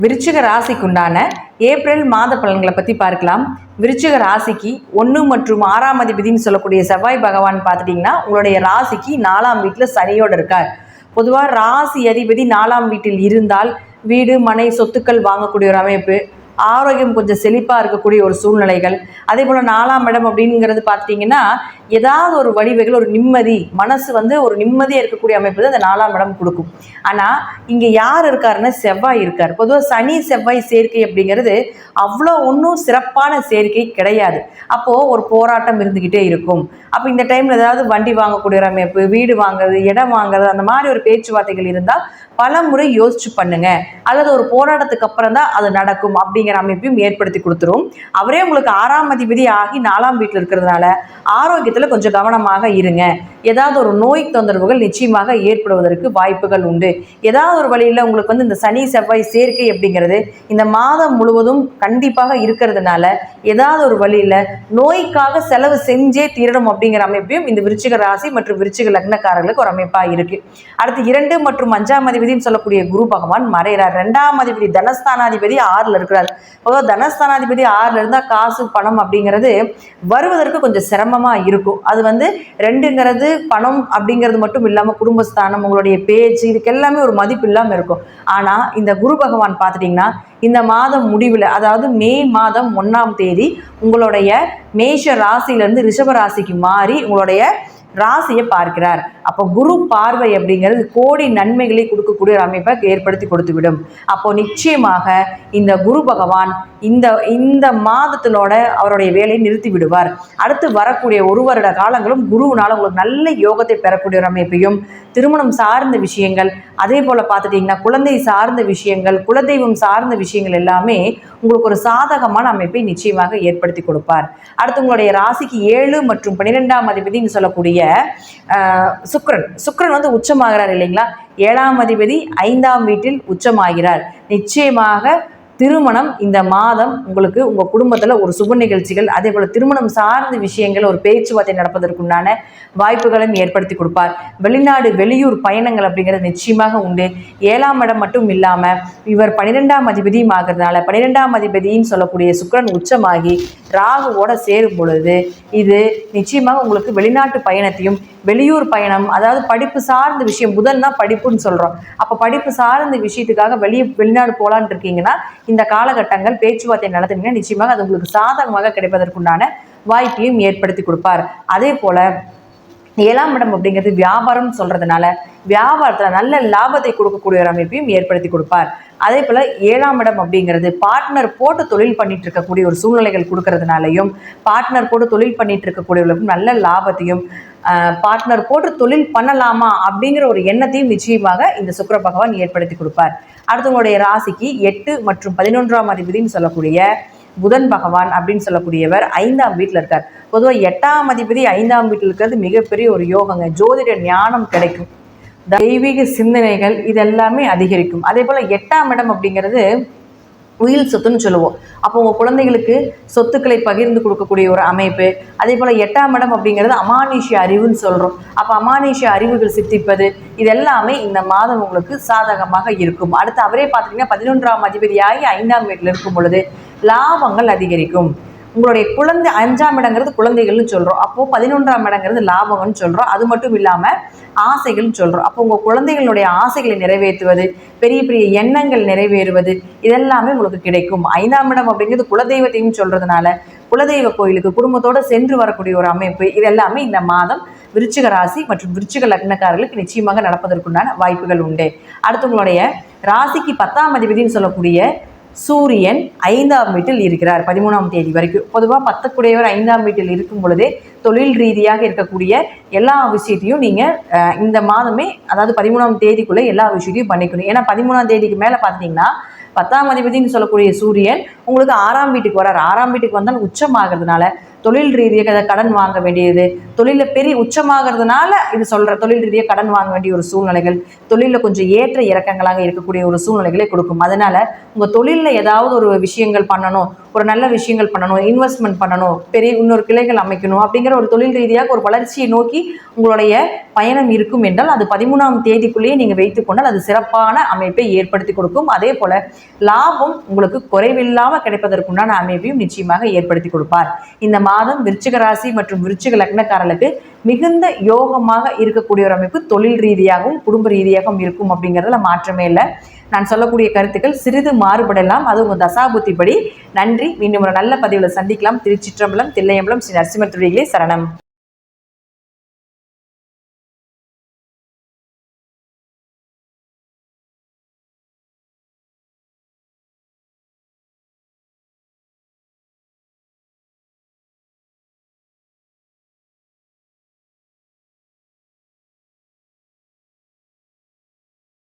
விருச்சிக ராசிக்குண்டான ஏப்ரல் மாத பலன்களை பற்றி பார்க்கலாம். விருச்சிக ராசிக்கு 1 மற்றும் 6ஆம் அதிபதினு சொல்லக்கூடிய செவ்வாய் பகவான் பார்த்துட்டிங்கன்னா உங்களுடைய ராசிக்கு 4ஆம் வீட்டில் சனியோடு இருக்கார். பொதுவாக ராசி அதிபதி 4ஆம் வீட்டில் இருந்தால் வீடு மனை சொத்துக்கள் வாங்கக்கூடிய ஒரு அமைப்பு, ஆரோக்கியம் கொஞ்சம் செழிப்பாக இருக்கக்கூடிய ஒரு சூழ்நிலைகள். அதே போல் 4ஆம் இடம் அப்படிங்கிறது பார்த்திங்கன்னா ஏதாவது ஒரு வடிவங்கள் ஒரு நிம்மதி, மனசு ஒரு நிம்மதியாக இருக்கக்கூடிய அமைப்பு தான் இந்த 4ஆம் இடம் கொடுக்கும். ஆனால் இங்கே யார் இருக்காருன்னா செவ்வாய் இருக்கார். பொதுவாக சனி செவ்வாய் சேர்க்கை அப்படிங்கிறது அவ்வளோ ஒன்றும் சிறப்பான சேர்க்கை கிடையாது. அப்போது ஒரு போராட்டம் இருந்துக்கிட்டே இருக்கும். அப்போ இந்த டைமில் ஏதாவது வண்டி வாங்கக்கூடிய ஒரு அமைப்பு, வீடு வாங்குறது, இடம் வாங்குறது, அந்த மாதிரி ஒரு பேச்சுவார்த்தைகள் இருந்தால் பல முறை யோசிச்சு பண்ணுங்க, அல்லது ஒரு போராட்டத்துக்கு அப்புறம் தான் அது நடக்கும் அப்படிங்கிற அமைப்பையும் ஏற்படுத்தி கொடுத்துரும். அவரே உங்களுக்கு 6ஆம் அதிபதி ஆகி 4ஆம் வீட்டில் இருக்கிறதுனால ஆரோக்கியத்தில் கொஞ்சம் கவனமாக இருங்க. ஏதாவது ஒரு நோய் தொந்தரவுகள் நிச்சயமாக ஏற்படுவதற்கு வாய்ப்புகள் உண்டு. ஏதாவது ஒரு வழியில் உங்களுக்கு இந்த சனி செவ்வாய் சேர்க்கை அப்படிங்கிறது இந்த மாதம் முழுவதும் கண்டிப்பாக இருக்கிறதுனால ஏதாவது ஒரு வழியில் நோய்க்காக செலவு செஞ்சே தீரணும் அப்படிங்கிற அமைப்பையும் இந்த விருச்சிக ராசி மற்றும் விருச்சிக லக்னக்காரர்களுக்கு ஒரு அமைப்பாக இருக்கு. அடுத்து 2 மற்றும் 5ஆம் அதிபதினு சொல்லக்கூடிய குரு பகவான் மறைகிறார். 2ஆம் அதிபதி தனஸ்தானாதிபதி 6ல் இருக்கிறார். பொதுவாக தனஸ்தானாதிபதி 6ல் இருந்தால் காசு பணம் அப்படிங்கிறது வருவதற்கு கொஞ்சம் சிரமமாக இருக்கும். அது 2ங்கிறது பணம் அப்படிங்கிறது மட்டும் இல்லாமல் குடும்பஸ்தானம், உங்களுடைய பேச்சு, இதுக்கு எல்லாமே ஒரு மதிப்பு இல்லாமல் இருக்கும். ஆனால் இந்த குரு பகவான் பார்த்துட்டிங்கன்னா இந்த மாதம் முடிவில், அதாவது மே மாதம் 1ஆம் தேதி உங்களுடைய மேஷ ராசியிலேருந்து ரிஷப ராசிக்கு மாறி உங்களுடைய ராசியை பார்க்கிறார். அப்போ குரு பார்வை அப்படிங்கிறது கோடி நன்மைகளை கொடுக்கக்கூடிய ஒரு அமைப்பை ஏற்படுத்தி கொடுத்துவிடும். அப்போ நிச்சயமாக இந்த குரு பகவான் இந்த மாதத்தினோட அவருடைய வேலையை நிறுத்தி விடுவார். அடுத்து வரக்கூடிய 1 வருட காலங்களும் குருவினால் உங்களுக்கு நல்ல யோகத்தை பெறக்கூடிய ஒரு அமைப்பையும், திருமணம் சார்ந்த விஷயங்கள், அதே போல் பார்த்துட்டிங்கன்னா குழந்தை சார்ந்த விஷயங்கள், குலதெய்வம் சார்ந்த விஷயங்கள் எல்லாமே உங்களுக்கு ஒரு சாதகமான அமைப்பை நிச்சயமாக ஏற்படுத்தி கொடுப்பார். அடுத்து உங்களுடைய ராசிக்கு 7 மற்றும் 12ஆம் அதிபதினு சொல்லக்கூடிய சுக்கிரன் உச்சமாகிறார் இல்லைங்களா. 7ஆம் அதிபதி 5ஆம் வீட்டில் உச்சமாகிறார். நிச்சயமாக திருமணம் இந்த மாதம் உங்களுக்கு உங்கள் குடும்பத்தில் ஒரு சுப நிகழ்ச்சிகள், அதே போல் திருமணம் சார்ந்த விஷயங்கள், ஒரு பேச்சுவார்த்தை நடப்பதற்குண்டான வாய்ப்புகளையும் ஏற்படுத்தி கொடுப்பார். வெளிநாடு வெளியூர் பயணங்கள் அப்படிங்கிறது நிச்சயமாக உண்டு. 7ஆம் இடம் மட்டும் இல்லாமல் இவர் 12ஆம் அதிபதியும் ஆகிறதுனால 12ஆம் அதிபதின்னு சொல்லக்கூடிய சுக்கிரன் உச்சமாகி ராகுவோட சேரும் பொழுது இது நிச்சயமாக உங்களுக்கு வெளிநாட்டு பயணத்தையும், வெளியூர் பயணம், அதாவது படிப்பு சார்ந்த விஷயம், முதல் தான் படிப்புன்னு சொல்கிறோம். அப்போ படிப்பு சார்ந்த விஷயத்துக்காக வெளிநாடு போகலான்னு இருக்கீங்கன்னா இந்த காலகட்டங்கள் பேச்சுவார்த்தை நடத்துனீங்கன்னா நிச்சயமாக அது உங்களுக்கு சாதகமாக கிடைப்பதற்குண்டான வாய்ப்பையும் ஏற்படுத்தி கொடுப்பார். அதே போல் 7ஆம் இடம் அப்படிங்கிறது வியாபாரம் சொல்கிறதுனால வியாபாரத்தில் நல்ல லாபத்தை கொடுக்கக்கூடிய ஒரு அமைப்பையும் ஏற்படுத்தி கொடுப்பார். அதே போல் 7ஆம் இடம் அப்படிங்கிறது பார்ட்னர் போட்டு தொழில் பண்ணிட்டு இருக்கக்கூடிய ஒரு சூழ்நிலைகள் கொடுக்கறதுனாலையும், பார்ட்னர் போட்டு தொழில் பண்ணிட்டு இருக்கக்கூடியவர்களுக்கும் நல்ல லாபத்தையும், பார்ட்னர் போட்டு தொழில் பண்ணலாமா அப்படிங்கிற ஒரு எண்ணத்தையும் நிச்சயமாக இந்த சுக்கிர பகவான் ஏற்படுத்தி கொடுப்பார். அடுத்தவங்களுடைய ராசிக்கு 8 மற்றும் 11ஆம் அதிபதினு சொல்லக்கூடிய புதன் பகவான் அப்படின்னு சொல்லக்கூடியவர் 5ஆம் வீட்டில் இருக்கார். பொதுவாக 8ஆம் அதிபதி 5ஆம் வீட்டில் இருக்கிறது மிகப்பெரிய ஒரு யோகங்க. ஜோதிட ஞானம் கிடைக்கும், தெய்வீக சிந்தனைகள் இதெல்லாமே அதிகரிக்கும். அதே போல் 8ஆம் இடம் அப்படிங்கிறது உயில் சொத்துன்னு சொல்லுவோம். அப்போ உங்கள் குழந்தைகளுக்கு சொத்துக்களை பகிர்ந்து கொடுக்கக்கூடிய ஒரு அமைப்பு. அதே போல் 8ஆம் இடம் அப்படிங்கிறது அமானுஷ்ய அறிவுன்னு சொல்கிறோம். அப்போ அமானுஷ்ய அறிவுகள் சித்திப்பது இதெல்லாமே இந்த மாதம் உங்களுக்கு சாதகமாக இருக்கும். அடுத்து அவரே பார்த்திங்கன்னா 11ஆம் அதிபதியாகி 5ஆம் வீட்டில் இருக்கும் பொழுது லாபங்கள் அதிகரிக்கும். உங்களுடைய 5ஆம் இடங்கிறது குழந்தைகள்னு சொல்கிறோம். அப்போது 11ஆம் இடங்கிறது லாபம்னு சொல்கிறோம். அது மட்டும் இல்லாமல் ஆசைகள்னு சொல்கிறோம். அப்போ உங்கள் குழந்தைகளுடைய ஆசைகளை நிறைவேற்றுவது, பெரிய பெரிய எண்ணங்கள் நிறைவேறுவது இதெல்லாமே உங்களுக்கு கிடைக்கும். 5ஆம் இடம் அப்படிங்கிறது குலதெய்வத்தையும் சொல்கிறதுனால குலதெய்வ கோயிலுக்கு குடும்பத்தோடு சென்று வரக்கூடிய ஒரு அமைப்பு இதெல்லாமே இந்த மாதம் விருச்சிக ராசி மற்றும் விருச்சிக லக்னக்காரர்களுக்கு நிச்சயமாக நடப்பதற்குண்டான வாய்ப்புகள் உண்டு. அடுத்து உங்களுடைய ராசிக்கு 10ஆம் அதிபதினு சொல்லக்கூடிய சூரியன் 5ஆம் வீட்டில் இருக்கிறார் 13ஆம் தேதி வரைக்கும். பொதுவாக 10க்குடையவர் 5ஆம் வீட்டில் இருக்கும் பொழுதே தொழில் ரீதியாக இருக்கக்கூடிய எல்லா விஷயத்தையும் நீங்கள் இந்த மாதமே, அதாவது 13ஆம் தேதிக்குள்ளே எல்லா விஷயத்தையும் பண்ணிக்கணும். ஏன்னா 13ஆம் தேதிக்கு மேலே பார்த்தீங்கன்னா 10ஆம் அதிபதினு சொல்லக்கூடிய சூரியன் உங்களுக்கு 6ஆம் வீட்டுக்கு வரார். 6ஆம் வீட்டுக்கு வந்தால் உச்சமாகிறதுனால தொழில் ரீதியாக கடன் வாங்க வேண்டியது, தொழிலில் பெரிய உச்சமாகிறதுனால இது சொல்கிற தொழில் ரீதியாக கடன் வாங்க வேண்டிய ஒரு சூழ்நிலைகள், தொழிலில் கொஞ்சம் ஏற்ற இறக்கங்களாக இருக்கக்கூடிய ஒரு சூழ்நிலைகளை கொடுக்கும். அதனால் உங்கள் தொழிலில் ஏதாவது ஒரு விஷயங்கள் பண்ணணும், ஒரு நல்ல விஷயங்கள் பண்ணணும், இன்வெஸ்ட்மெண்ட் பண்ணணும், பெரிய இன்னொரு கிளைகள் அமைக்கணும் அப்படிங்கிற ஒரு தொழில் ரீதியாக ஒரு வளர்ச்சியை நோக்கி உங்களுடைய பயணம் இருக்கும் என்றால் அது 13ஆம் தேதிக்குள்ளேயே நீங்கள் வைத்துக்கொண்டால் அது சிறப்பான அமைப்பை ஏற்படுத்தி கொடுக்கும். அதே போல் லாபம் உங்களுக்கு குறைவில்லாமல் கிடைப்பதற்குண்டான அமைப்பையும் நிச்சயமாக ஏற்படுத்தி கொடுப்பார். இந்த மாதம் விருச்சிக ராசி மற்றும் விருச்சிக லக்னக்காரர்களுக்கு மிகுந்த யோகமாக இருக்கக்கூடிய ஒரு அமைப்பு தொழில் ரீதியாகவும் குடும்ப ரீதியாகவும் இருக்கும் அப்படிங்கிறதுல மாற்றமே இல்லை. நான் சொல்லக்கூடிய கருத்துக்கள் சிறிது மாறுபடலாம், அது உங்கள் தசாபுத்திப்படி. நன்றி. மீண்டும் ஒரு நல்ல பதிவில் சந்திக்கலாம். திருச்சிற்றம்பலம், தில்லையம்பலம், ஸ்ரீ நரசிம்மர் திருவடிகளே சரணம்.